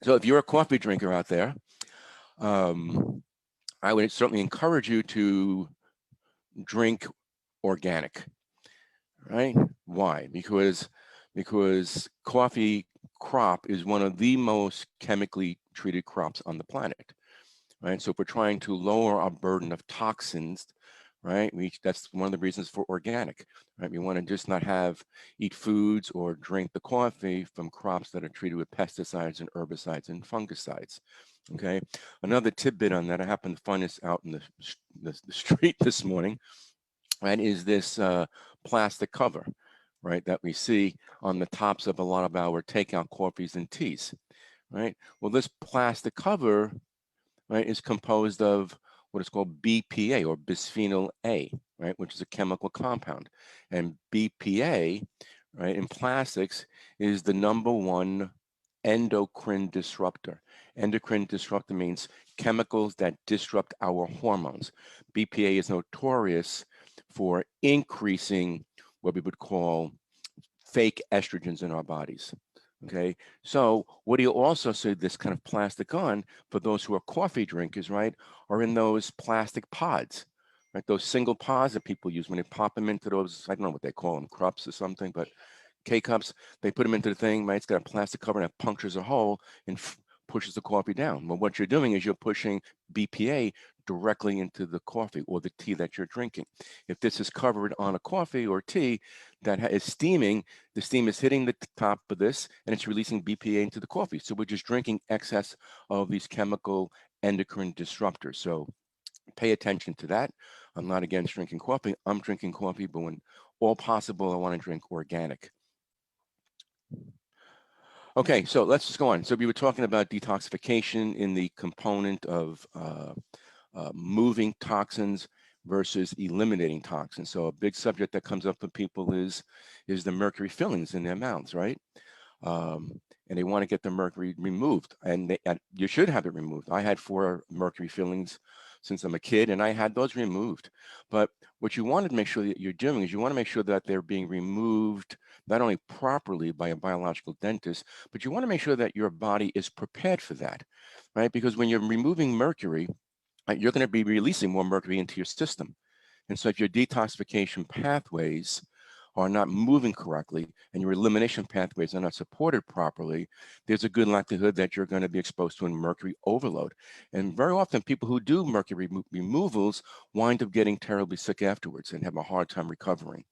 So if you're a coffee drinker out there, I would certainly encourage you to drink organic, right? Why? Because coffee crop is one of the most chemically treated crops on the planet, right? So if we're trying to lower our burden of toxins, right, that's one of the reasons for organic, right? We want to just not eat foods or drink the coffee from crops that are treated with pesticides and herbicides and fungicides. Okay. Another tidbit on that, I happened to find this out in the street this morning, right, is this plastic cover, right, that we see on the tops of a lot of our takeout coffees and teas, right? Well, this plastic cover, right, is composed of what is called BPA or bisphenol A, right, which is a chemical compound. And BPA, right, in plastics is the number one endocrine disruptor. Endocrine disruptor means chemicals that disrupt our hormones. BPA is notorious for increasing what we would call fake estrogens in our bodies. Okay, so what do you also see this kind of plastic on for those who are coffee drinkers, right? Are in those plastic pods, right? Those single pods that people use when they pop them into those, I don't know what they call them, cups or something, but K-cups, they put them into the thing, right? It's got a plastic cover and it punctures a hole and pushes the coffee down. Well, what you're doing is you're pushing BPA directly into the coffee or the tea that you're drinking. If this is covered on a coffee or tea that is steaming, the steam is hitting the top of this and it's releasing BPA into the coffee. So we're just drinking excess of these chemical endocrine disruptors. So pay attention to that. I'm not against drinking coffee. I'm drinking coffee, but when all possible, I want to drink organic. Okay, so let's just go on. So we were talking about detoxification in the component of moving toxins versus eliminating toxins. So a big subject that comes up for people is the mercury fillings in their mouths, right? And they want to get the mercury removed, and you should have it removed. I had 4 mercury fillings since I'm a kid, and I had those removed. But what you want to make sure that you're doing is you want to make sure that they're being removed not only properly by a biological dentist, but you want to make sure that your body is prepared for that, right? Because when you're removing mercury, you're going to be releasing more mercury into your system. And so if your detoxification pathways are not moving correctly and your elimination pathways are not supported properly, there's a good likelihood that you're going to be exposed to a mercury overload. And very often people who do mercury removals wind up getting terribly sick afterwards and have a hard time recovering.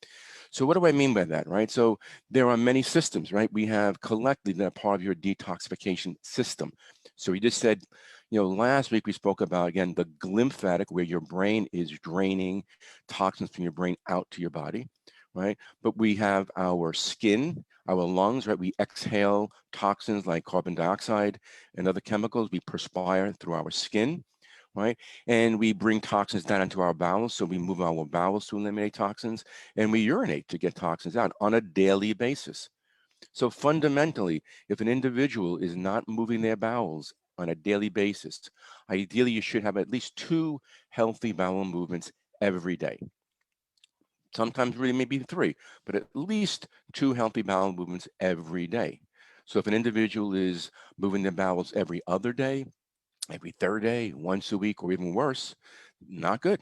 So what do I mean by that, right? So there are many systems, right? We have collectively that are part of your detoxification system. So we just said, last week we spoke about, again, the glymphatic, where your brain is draining toxins from your brain out to your body, right? But we have our skin, our lungs, right? We exhale toxins like carbon dioxide and other chemicals. We perspire through our skin, right? And we bring toxins down into our bowels. So we move our bowels to eliminate toxins, and we urinate to get toxins out on a daily basis. So fundamentally, if an individual is not moving their bowels on a daily basis, ideally you should have at least 2 healthy bowel movements every day. Sometimes really maybe 3, but at least 2 healthy bowel movements every day. So if an individual is moving their bowels every other day, every third day, once a week, or even worse, not good,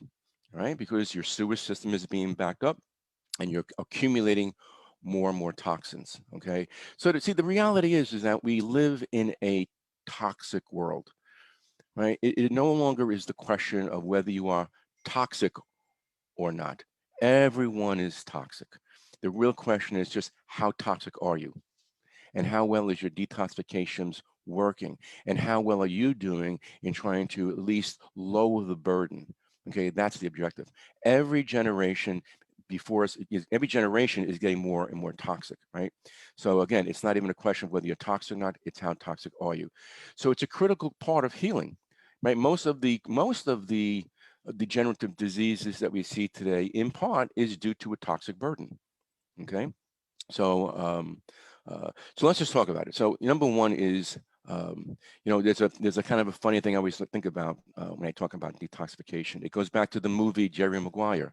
right? Because your sewage system is being backed up and you're accumulating more and more toxins, okay? So to see, the reality is that we live in a toxic world, right? It no longer is the question of whether you are toxic or not. Everyone is toxic. The real question is just how toxic are you? And how well is your detoxifications working? And how well are you doing in trying to at least lower the burden? Okay, that's the objective. Every generation before us, every generation is getting more and more toxic, right? So again, it's not even a question of whether you're toxic or not, it's how toxic are you. So it's a critical part of healing, right? Most of the degenerative diseases that we see today, in part, is due to a toxic burden, okay? So, so let's just talk about it. So, number one is, there's a kind of a funny thing I always think about when I talk about detoxification. It goes back to the movie Jerry Maguire.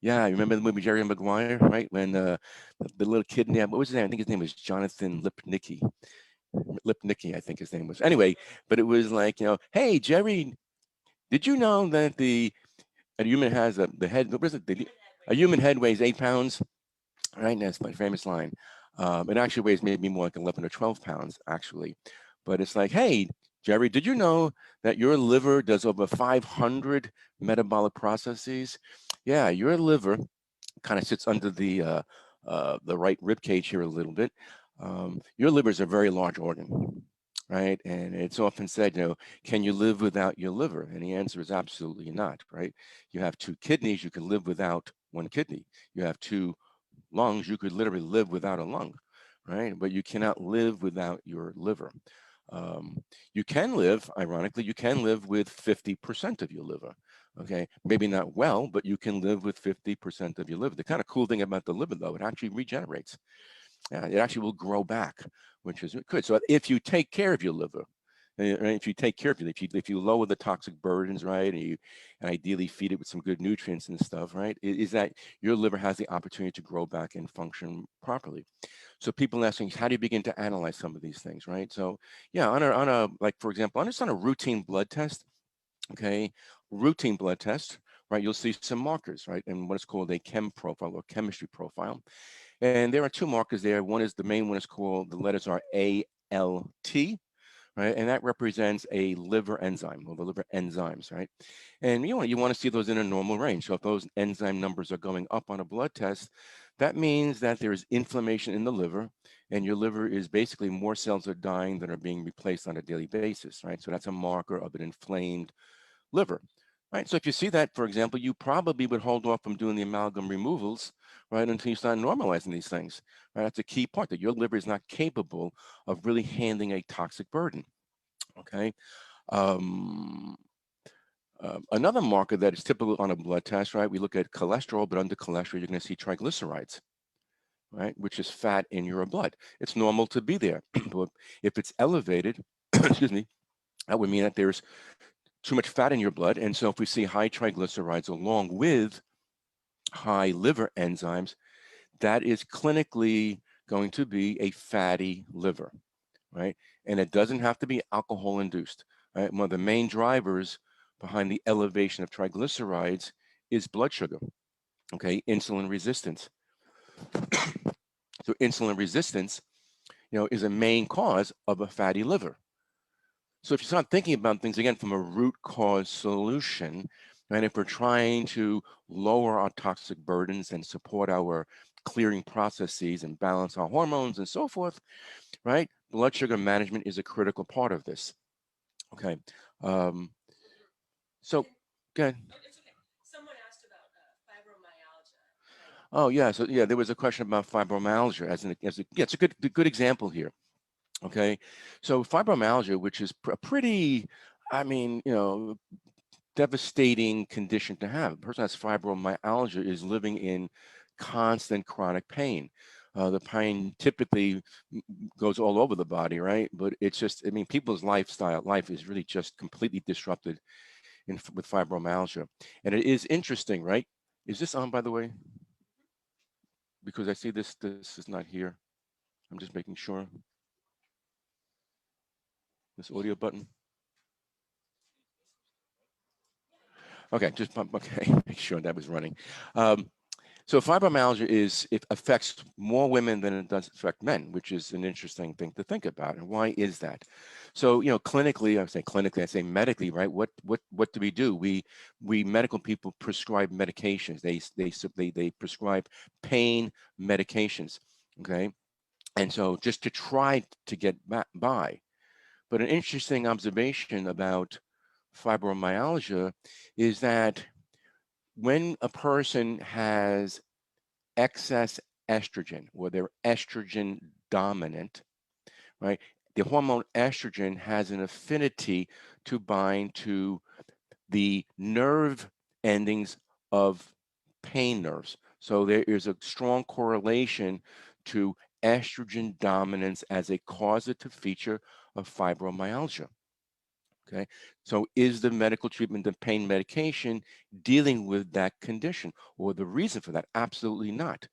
Yeah, you remember the movie Jerry Maguire, right? When the little kid in there, what was his name? I think his name was Jonathan Lipnicki. Lipnicki, I think his name was. Anyway, but it was like, hey, Jerry, did you know that a human has the head, what is it? A human head weighs 8 pounds, right? And that's my famous line. It actually weighs maybe more like 11 or 12 pounds, actually. But it's like, hey, Jerry, did you know that your liver does over 500 metabolic processes? Yeah, your liver kind of sits under the right rib cage here a little bit. Your liver is a very large organ, right? And it's often said, can you live without your liver? And the answer is absolutely not, right? You have two kidneys, you can live without one kidney. You have two lungs, you could literally live without a lung, right? But you cannot live without your liver. Um, you can live, ironically, you can live with 50% of your liver. Okay, maybe not well, but you can live with 50% of your liver. The kind of cool thing about the liver, though, it actually regenerates. Yeah, it actually will grow back, which is good. So if you take care of your liver, right, if you take care of it, if you lower the toxic burdens, right, and ideally feed it with some good nutrients and stuff, right, is that your liver has the opportunity to grow back and function properly. So people asking, how do you begin to analyze some of these things, right? So yeah, on a like for example, on just on a routine blood test, okay, routine blood test, right, you'll see some markers, right, and what is called a chem profile or chemistry profile. And there are two markers there. One is the main one is called, the letters are ALT, right? And that represents a liver enzyme or the liver enzymes, right? And you want to see those in a normal range. So if those enzyme numbers are going up on a blood test, that means that there is inflammation in the liver, and your liver is basically more cells are dying than are being replaced on a daily basis, right? So that's a marker of an inflamed liver. Right. So if you see that, for example, you probably would hold off from doing the amalgam removals, right, until you start normalizing these things. Right. That's a key part, that your liver is not capable of really handling a toxic burden. Okay. Um, Another marker that is typical on a blood test, right? We look at cholesterol, but under cholesterol, you're going to see triglycerides, right, which is fat in your blood. It's normal to be there, but if it's elevated, excuse me, that would mean that there's too much fat in your blood. And so if we see high triglycerides along with high liver enzymes, that is clinically going to be a fatty liver, right? And it doesn't have to be alcohol induced, right? One of the main drivers behind the elevation of triglycerides is blood sugar, okay? Insulin resistance. So insulin resistance, is a main cause of a fatty liver. So if you start thinking about things again from a root cause solution, and if we're trying to lower our toxic burdens and support our clearing processes and balance our hormones and so forth, right? Blood sugar management is a critical part of this. Okay. Um, so, good. Oh yeah, so yeah, there was a question about fibromyalgia yeah, it's a good example here. Okay, so fibromyalgia, which is a pretty, I mean, devastating condition to have. A person who has fibromyalgia is living in constant chronic pain. The pain typically goes all over the body, right? But it's just, I mean, people's life is really just completely disrupted with fibromyalgia. And it is interesting, right? Is this on, by the way? Because I see this is not here. I'm just making sure. This audio button. Okay, okay, make sure that was running. So fibromyalgia it affects more women than it does affect men, which is an interesting thing to think about. And why is that? So, clinically, I say medically, right? What do? We medical people prescribe medications. They prescribe pain medications. Okay. And so just to try to get by. But an interesting observation about fibromyalgia is that when a person has excess estrogen, or they're estrogen dominant, right? The hormone estrogen has an affinity to bind to the nerve endings of pain nerves. So there is a strong correlation to estrogen dominance as a causative feature of fibromyalgia. Okay, so is the medical treatment of pain medication dealing with that condition or the reason for that? Absolutely not.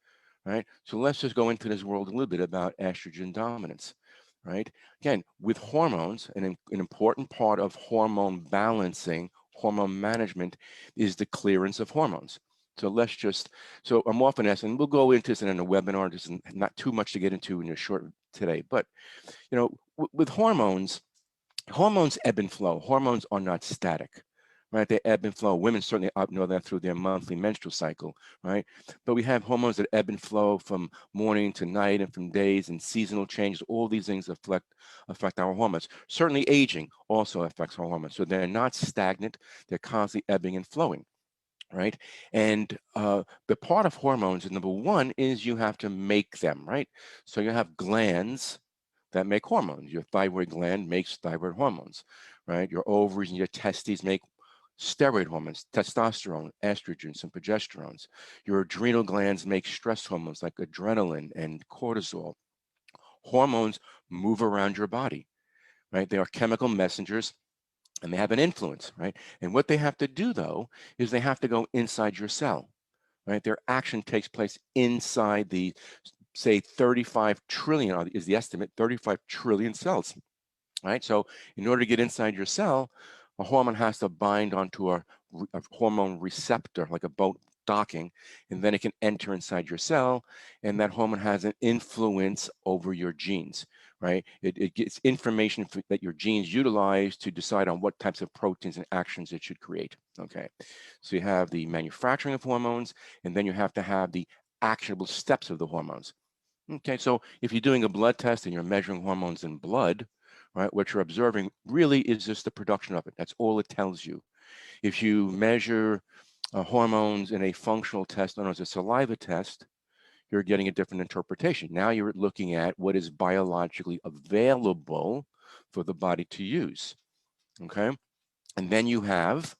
Right. So let's just go into this world a little bit about estrogen dominance. right? Again, with hormones, an important part of hormone balancing, hormone management is the clearance of hormones. So let's just, so I'm often asked, and we'll go into this in a webinar, this is not too much to get into in a short today, but you know, with hormones, hormones ebb and flow. Hormones are not static, right? They ebb and flow. Women certainly know that through their monthly menstrual cycle, right? But we have hormones that ebb and flow from morning to night and from days and seasonal changes. All these things affect our hormones. Certainly aging also affects our hormones. So they're not stagnant. They're constantly ebbing and flowing, right? And the part of hormones, number one, is you have to make them, right? So you have glands that make hormones. Your thyroid gland makes thyroid hormones, right? Your ovaries and your testes make steroid hormones, testosterone, estrogens, and progesterones. Your adrenal glands make stress hormones like adrenaline and cortisol. Hormones move around your body, right? They are chemical messengers and they have an influence, right? And what they have to do, though, is they have to go inside your cell, right? Their action takes place inside the, say, 35 trillion is the estimate, 35 trillion cells, right? So in order to get inside your cell, a hormone has to bind onto a hormone receptor, like a boat docking, and then it can enter inside your cell, and that hormone has an influence over your genes, right? It gets information that your genes utilize to decide on what types of proteins and actions it should create, okay? So you have the manufacturing of hormones, and then you have to have the actionable steps of the hormones. Okay, so if you're doing a blood test and you're measuring hormones in blood, right, what you're observing really is just the production of it. That's all it tells you. If you measure hormones in a functional test known as a saliva test, you're getting a different interpretation. Now you're looking at what is biologically available for the body to use, okay? And then you have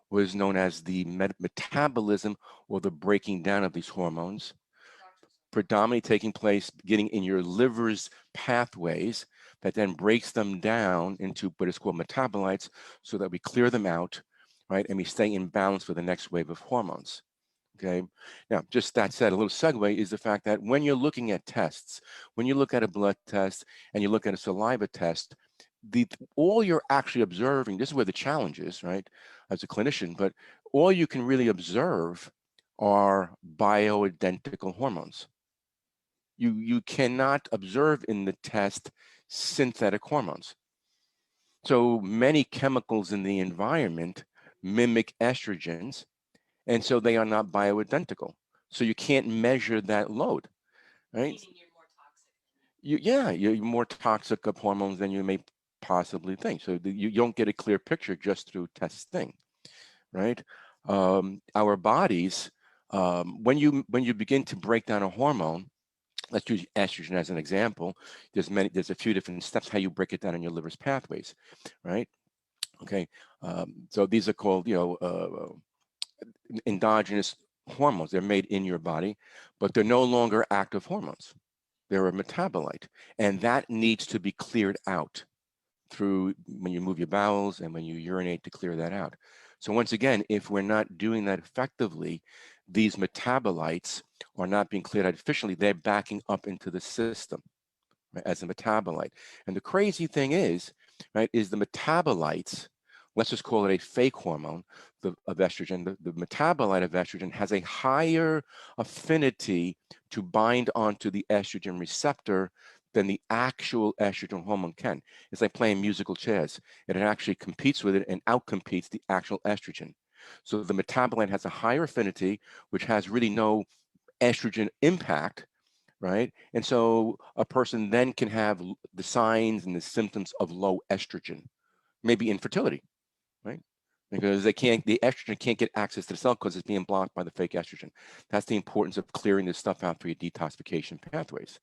what is known as the metabolism or the breaking down of these hormones, predominantly taking place beginning in your liver's pathways that then breaks them down into what is called metabolites so that we clear them out, right? And we stay in balance for the next wave of hormones. Okay. Now, just that said, a little segue is the fact that when you're looking at tests, when you look at a blood test and you look at a saliva test, all you're actually observing, this is where the challenge is, right, as a clinician, but all you can really observe are bioidentical hormones. You cannot observe in the test synthetic hormones. So many chemicals in the environment mimic estrogens, and so they are not bioidentical. So you can't measure that load, right? You're more toxic of hormones than you may possibly think. So you don't get a clear picture just through testing, right? Our bodies, when you begin to break down a hormone, let's use estrogen as an example. There's a few different steps how you break it down in your liver's pathways, right? Okay, so these are called, endogenous hormones. They're made in your body, but they're no longer active hormones. They're a metabolite, and that needs to be cleared out through when you move your bowels and when you urinate to clear that out. So once again, if we're not doing that effectively, these metabolites are not being cleared out efficiently. They're backing up into the system, right, as a metabolite. And the crazy thing is, right, is the metabolites, let's just call it a fake hormone of estrogen, the metabolite of estrogen has a higher affinity to bind onto the estrogen receptor than the actual estrogen hormone can. It's like playing musical chairs. It actually competes with it and outcompetes the actual estrogen. So the metabolite has a higher affinity, which has really no estrogen impact, right? And so a person then can have the signs and the symptoms of low estrogen, maybe infertility, right? Because the estrogen can't get access to the cell because it's being blocked by the fake estrogen. That's the importance of clearing this stuff out through your detoxification pathways.